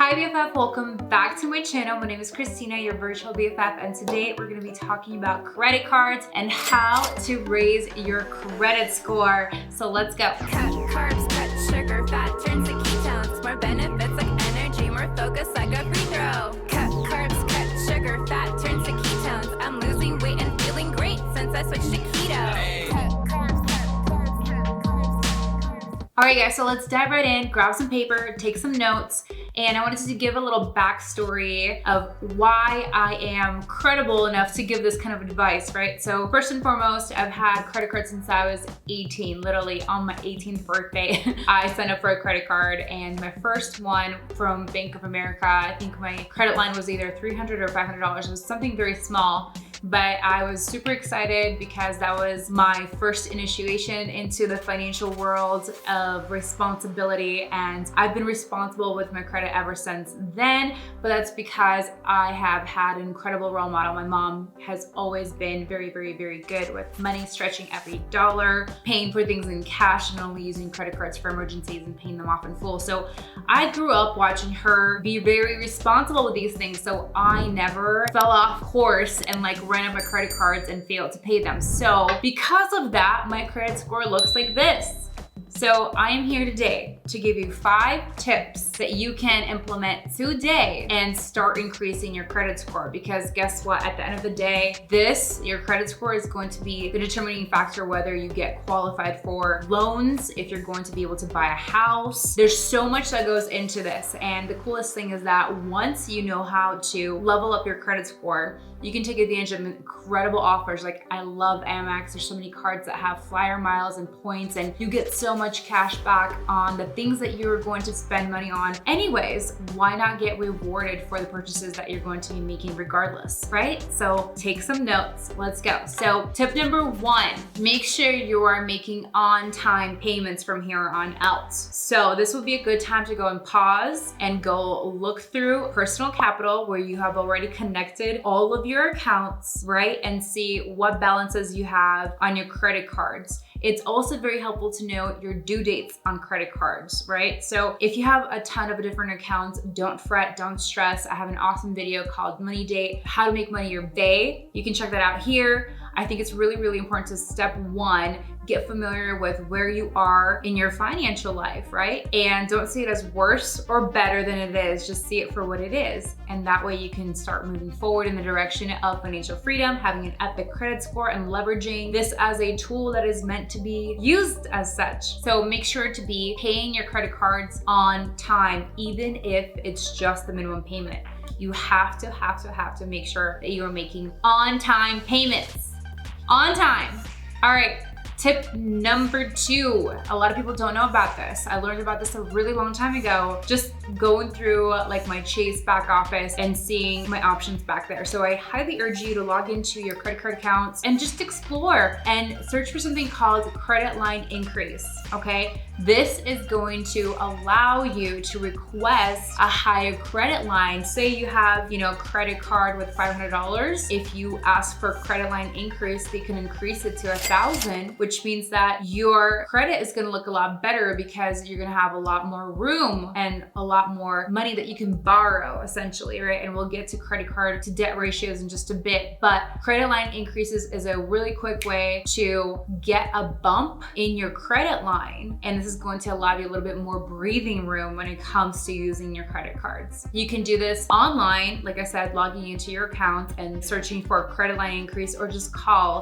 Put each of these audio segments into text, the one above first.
Hi BFF, welcome back to my channel. My name is Christina, your virtual BFF, and today we're going to be talking about credit cards and how to raise your credit score. So let's go. Cut carbs, cut sugar, fat turns to ketones, more benefits like energy, more focus like a free throw. Cut carbs, cut sugar, fat turns to ketones. I'm losing weight and feeling great since I switched to keto. Hey. All right guys, so let's dive right in, grab some paper, take some notes, and I wanted to give a little backstory of why I am credible enough to give this kind of advice, right? So first and foremost, I've had credit cards since I was 18, literally on my 18th birthday. I signed up for a credit card, and my first one from Bank of America, I think my credit line was either $300 or $500. It was something very small. But I was super excited because that was my first initiation into the financial world of responsibility, and I've been responsible with my credit ever since then. But that's because I have had an incredible role model. My mom has always been very, very, very good with money, stretching every dollar, paying for things in cash and only using credit cards for emergencies and paying them off in full. So I grew up watching her be very responsible with these things. So I never fell off course and ran up my credit cards and failed to pay them. So because of that, my credit score looks like this. So I am here today to give you 5 tips that you can implement today and start increasing your credit score, because guess what? At the end of the day, your credit score is going to be the determining factor whether you get qualified for loans, if you're going to be able to buy a house. There's so much that goes into this, and the coolest thing is that once you know how to level up your credit score, you can take advantage of incredible offers. Like, I love Amex. There's so many cards that have flyer miles and points, and you get so much cash back on the things that you're going to spend money on anyways. Why not get rewarded for the purchases that you're going to be making regardless, right? So take some notes. Let's go. So tip number 1, make sure you are making on-time payments from here on out. So this would be a good time to go and pause and go look through Personal Capital, where you have already connected all of your accounts, right? And see what balances you have on your credit cards. It's also very helpful to know your due dates on credit cards, right? So if you have a ton of different accounts, don't fret, don't stress. I have an awesome video called Money Date, how to make money your day. You can check that out here. I think it's really, really important to step 1, get familiar with where you are in your financial life, right? And don't see it as worse or better than it is, just see it for what it is. And that way you can start moving forward in the direction of financial freedom, having an epic credit score, and leveraging this as a tool that is meant to be used as such. So make sure to be paying your credit cards on time, even if it's just the minimum payment. You have to make sure that you are making on-time payments. On time. All right. Tip number 2. A lot of people don't know about this. I learned about this a really long time ago, just going through my Chase back office and seeing my options back there. So I highly urge you to log into your credit card accounts and just explore and search for something called credit line increase, okay? This is going to allow you to request a higher credit line. Say you have, credit card with $500. If you ask for credit line increase, they can increase it to $1,000, which means that your credit is gonna look a lot better because you're gonna have a lot more room and a lot more money that you can borrow, essentially, right? And we'll get to credit card to debt ratios in just a bit, but credit line increases is a really quick way to get a bump in your credit line. And this is going to allow you a little bit more breathing room when it comes to using your credit cards. You can do this online, like I said, logging into your account and searching for credit line increase, or just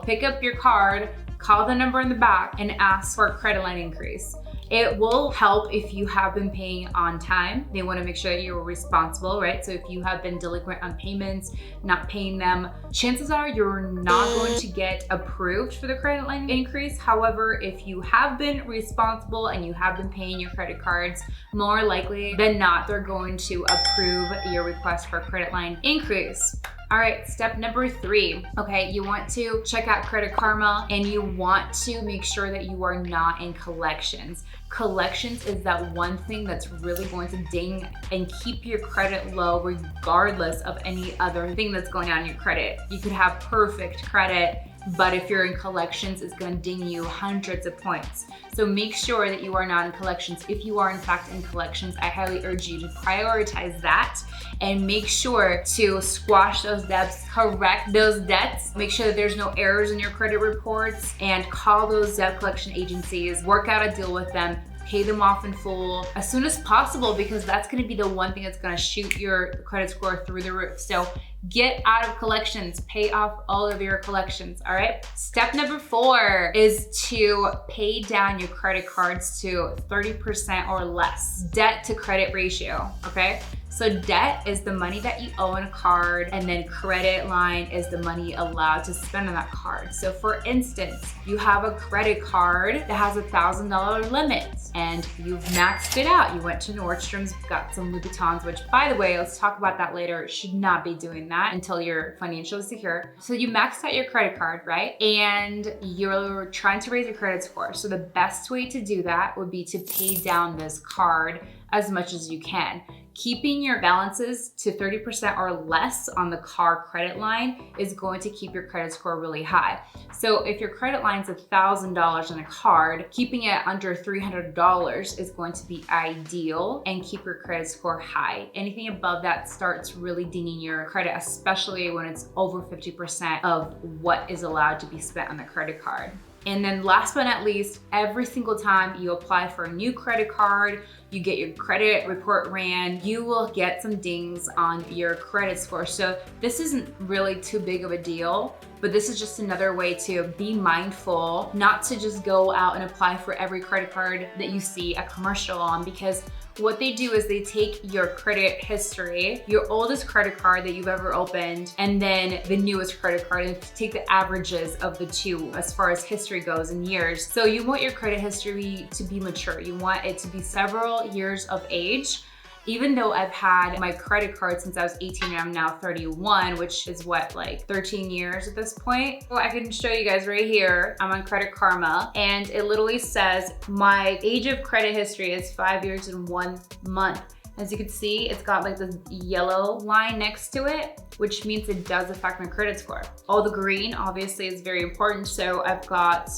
pick up your card, call the number in the back, and ask for a credit line increase. It will help if you have been paying on time. They want to make sure that you're responsible, right? So if you have been delinquent on payments, not paying them, chances are you're not going to get approved for the credit line increase. However, if you have been responsible and you have been paying your credit cards, more likely than not, they're going to approve your request for a credit line increase. All right, step number 3. Okay, you want to check out Credit Karma, and you want to make sure that you are not in collections. Collections is that one thing that's really going to ding and keep your credit low regardless of any other thing that's going on in your credit. You could have perfect credit but if you're in collections, it's gonna ding you hundreds of points. So make sure that you are not in collections. If you are in fact in collections, I highly urge you to prioritize that and make sure to squash those debts, correct those debts, make sure that there's no errors in your credit reports, and call those debt collection agencies, work out a deal with them, pay them off in full as soon as possible, because that's gonna be the one thing that's gonna shoot your credit score through the roof. So get out of collections, pay off all of your collections, all right? Step number 4 is to pay down your credit cards to 30% or less. Debt to credit ratio, okay? So debt is the money that you owe on a card, and then credit line is the money allowed to spend on that card. So for instance, you have a credit card that has a $1,000 limit and you've maxed it out. You went to Nordstrom's, got some Louboutins, which by the way, let's talk about that later. Should not be doing that until you're financially secure. So you maxed out your credit card, right? And you're trying to raise your credit score. So the best way to do that would be to pay down this card as much as you can. Keeping your balances to 30% or less on the car credit line is going to keep your credit score really high. So if your credit line's $1,000 on a card, keeping it under $300 is going to be ideal and keep your credit score high. Anything above that starts really dinging your credit, especially when it's over 50% of what is allowed to be spent on the credit card. And then last but not least, every single time you apply for a new credit card, you get your credit report ran, you will get some dings on your credit score. So this isn't really too big of a deal, but this is just another way to be mindful, not to just go out and apply for every credit card that you see a commercial on, because what they do is they take your credit history, your oldest credit card that you've ever opened, and then the newest credit card, and take the averages of the two as far as history goes in years. So you want your credit history to be mature. You want it to be several years of age. Even though I've had my credit card since I was 18 and I'm now 31, which is what, like 13 years at this point. Well, I can show you guys right here. I'm on Credit Karma and it literally says my age of credit history is 5 years and 1 month. As you can see, it's got like this yellow line next to it, which means it does affect my credit score. All the green obviously is very important. So I've got,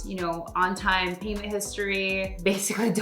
on-time payment history. Basically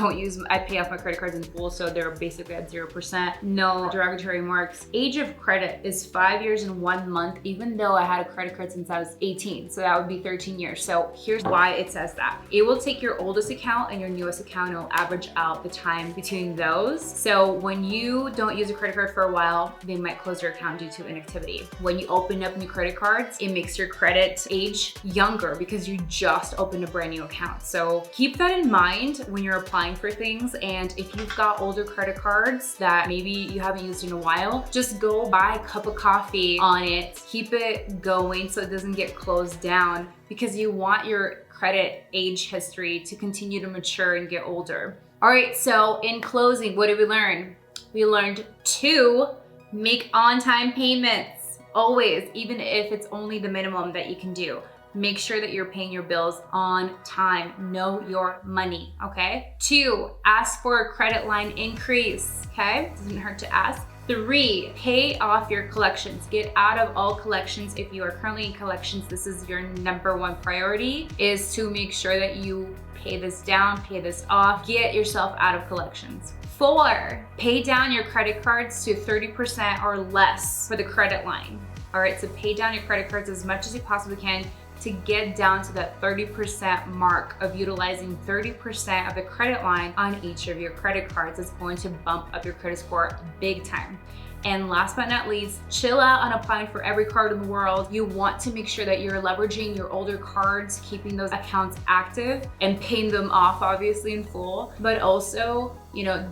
I pay off my credit cards in full, so they're basically at 0%. No derogatory marks. Age of credit is 5 years and 1 month, even though I had a credit card since I was 18. So that would be 13 years. So here's why it says that. It will take your oldest account and your newest account and it'll average out the time between those. So when you don't use a credit card for a while, they might close your account due to inactivity. When you open up new credit cards, it makes your credit age younger because you just opened a brand new account. So keep that in mind when you're applying for things. And if you've got older credit cards that maybe you haven't used in a while, just go buy a cup of coffee on it, keep it going so it doesn't get closed down, because you want your credit age history to continue to mature and get older. All right, so in closing, what did we learn? We learned to make on-time payments, always, even if it's only the minimum that you can do. Make sure that you're paying your bills on time. Know your money, okay? 2, ask for a credit line increase, okay? Doesn't hurt to ask. 3, pay off your collections. Get out of all collections. If you are currently in collections, this is your number 1 priority, is to make sure that you pay this down, pay this off, get yourself out of collections. 4, pay down your credit cards to 30% or less for the credit line. All right, so pay down your credit cards as much as you possibly can to get down to that 30% mark of utilizing 30% of the credit line on each of your credit cards. It's going to bump up your credit score big time. And last but not least, chill out on applying for every card in the world. You want to make sure that you're leveraging your older cards, keeping those accounts active and paying them off obviously in full, but also,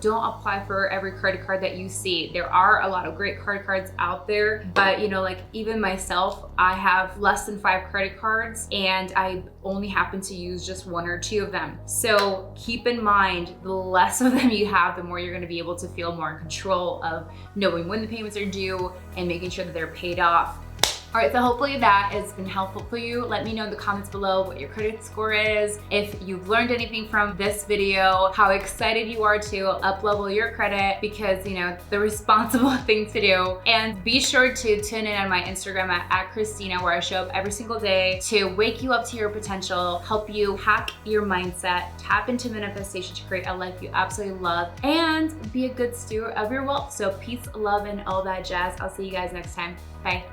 don't apply for every credit card that you see. There are a lot of great credit cards out there, but like even myself, I have less than 5 credit cards and I only happen to use just 1 or 2 of them. So keep in mind, the less of them you have, the more you're gonna be able to feel more in control of knowing when the payments are due and making sure that they're paid off. All right, so hopefully that has been helpful for you. Let me know in the comments below what your credit score is, if you've learned anything from this video, how excited you are to up-level your credit, because you know, the responsible thing to do. And be sure to tune in on my Instagram at XRYSTINA, where I show up every single day to wake you up to your potential, help you hack your mindset, tap into manifestation to create a life you absolutely love, and be a good steward of your wealth. So peace, love, and all that jazz. I'll see you guys next time. Bye.